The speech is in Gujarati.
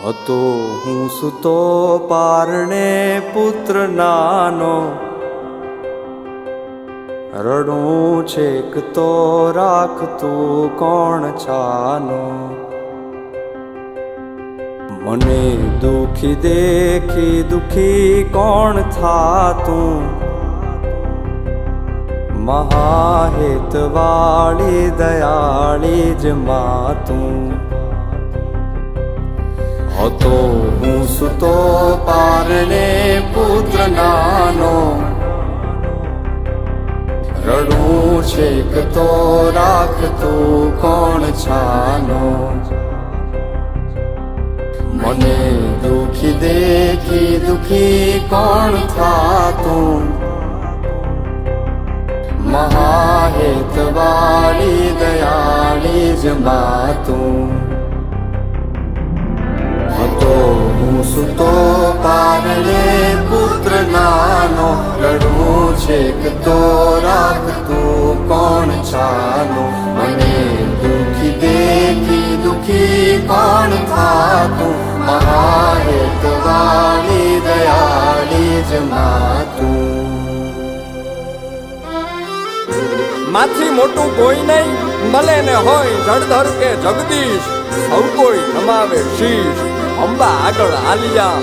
હતો હું સૂતો પારણે પુત્ર નાનો, રડું છેક તો રાખતું કોણ છાનો. મને દુખી દેખી દુખી કોણ થાતું, મહાહેતવાળી દયાળી જ માતું. હતો હું સૂતો પારણે પુત્ર નાનો, રડું છેક તો રાખતું કોણ છાનો. મને દુખી દેખી દુખી કોણ થાતું, મહાહેતવાળી દયાળી જ માતું. હતો હું સૂતો પારણે પુત્ર નાનો, રડું છેક તો રાખતું કોણ છાનો. મને દુખી દેખી દુખી કોણ થાતું, મહાહેતવાળી દયાળી જ માતું. માથી મોટું કોઈ નહીં, ભલે ને હોય જળધર કે જગદીશ, સૌ કોઈ નમાવે શીશ. અંબા આગળ આલિયા